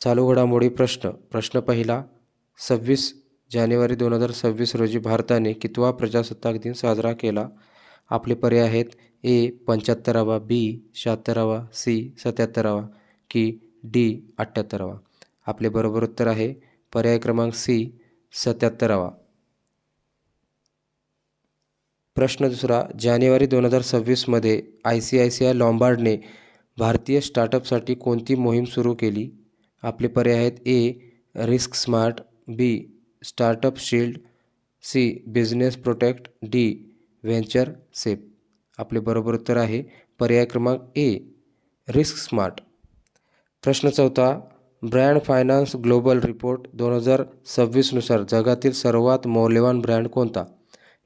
चालू घडामोडी प्रश्न पहिला. 26 जानेवारी 2026 रोजी भारताने कितवा प्रजासत्ताक दिन साजरा केला? आपले पर्याय आहेत ए 75वा, बी 76वा, सी 77वा की डी 78वा. आपले बरोबर उत्तर आहे पर्याय क्रमांक सी 77वा. प्रश्न दुसरा. जानेवारी 2026 मध्ये ICICI लॉम्बार्डने भारतीय स्टार्टअपसाठी कोणती मोहीम सुरू केली? आपले पर्याय आहेत A risk smart, B startup shield, C business protect, D venture safe. आपले बरोबर उत्तर आहे पर्याय क्रमांक ए रिस्क स्मार्ट. प्रश्न चौथा. ब्रँड फायनान्स ग्लोबल रिपोर्ट 2026 नुसार जगातील सर्वात मौल्यवान ब्रँड कोणता?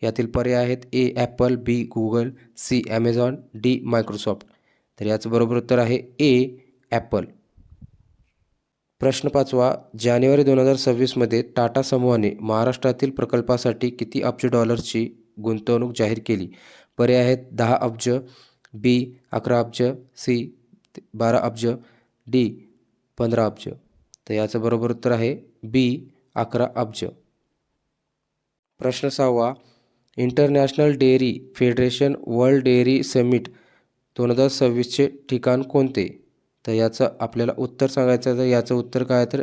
यातील पर्याय आहेत A Apple, B Google, C Amazon, D Microsoft. तर याचं बरोबर उत्तर आहे ए ॲपल. प्रश्न पाचवा. जानेवारी 2026 मध्ये टाटा समूहाने महाराष्ट्रातील प्रकल्पासाठी किती अब्ज डॉलर्सची गुंतवणूक जाहीर केली? पर्याय आहेत 10 अब्ज, बी 11 अब्ज, सी 12 अब्ज, डी 15 अब्ज. तर याचं बरोबर उत्तर आहे बी 11 अब्ज. प्रश्न सहावा. International dairy federation world dairy summit 2026चे ठिकाण कोणते? तर याचं आपल्याला उत्तर सांगायचं आहे. तर याचं उत्तर काय तर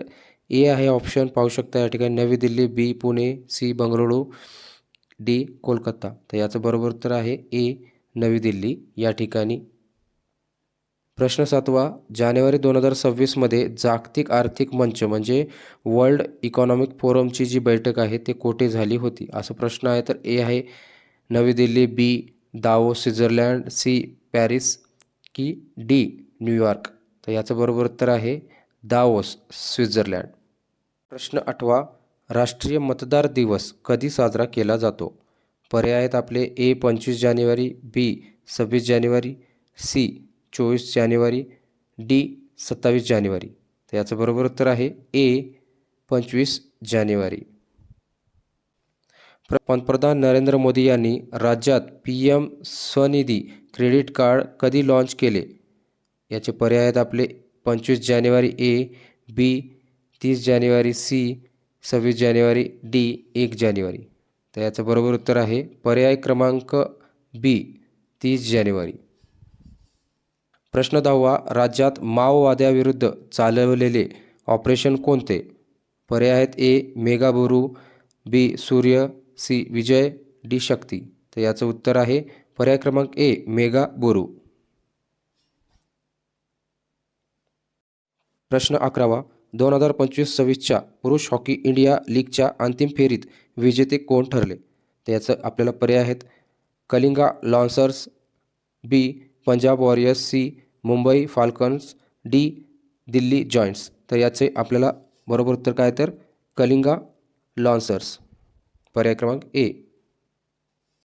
ए आहे ऑप्शन पाहू शकता या ठिकाणी नवी दिल्ली, बी पुणे, सी बंगळुरू, डी कोलकाता. तर याचं बरोबर उत्तर आहे ए नवी दिल्ली या ठिकाणी. प्रश्न सातवा. जानेवारी 2026 मध्ये जागतिक आर्थिक मंच म्हणजे वर्ल्ड इकॉनॉमिक फोरमची जी बैठक आहे ते कोठे झाली होती? असा प्रश्न आहे. तर ए आहे नवी दिल्ली, बी दावोस स्वित्झर्लंड, सी पॅरिस की डी न्यूयॉर्क. तर याचं बरोबर उत्तर आहे दावोस स्वित्झर्लंड. प्रश्न आठवा. राष्ट्रीय मतदार दिवस कधी साजरा केला जातो? पर्याय आहेत आपले ए 25 जानेवारी, बी 26 जानेवारी, सी 24 जानेवारी, डी 27 जानेवारी. तर याचं बरोबर उत्तर आहे ए 25 जानेवारी. पंतप्रधान नरेंद्र मोदी यांनी राज्यात PM स्वनिधी क्रेडिट कार्ड कधी लॉन्च केले? याचे पर्याय आहेत आपले 25 जानेवारी ए, बी 30 जानेवारी, सी 26 जानेवारी, डी 1 जानेवारी. तर याचं बरोबर उत्तर आहे पर्याय क्रमांक बी 30 जानेवारी. प्रश्न 10वा. राज्यात माओवाद्याविरुद्ध चालवलेले ऑपरेशन कोणते? पर्याय आहेत ए मेगाबुरू, बी सूर्य, सी विजय, डी शक्ती. तर याचं उत्तर आहे पर्याय क्रमांक ए मेगाबुरू. प्रश्न 11वा. 2025-26च्या पुरुष हॉकी इंडिया लीगच्या अंतिम फेरीत विजेते कोण ठरले? तर याचं आपल्याला पर्याय आहेत Kalinga lancers, B Punjab warriors, C Mumbai falcons, D Delhi giants. तर याचे आपल्याला बरोबर उत्तर काय तर कलिंगा लॉन्सर्स पर्याय क्रमांक ए.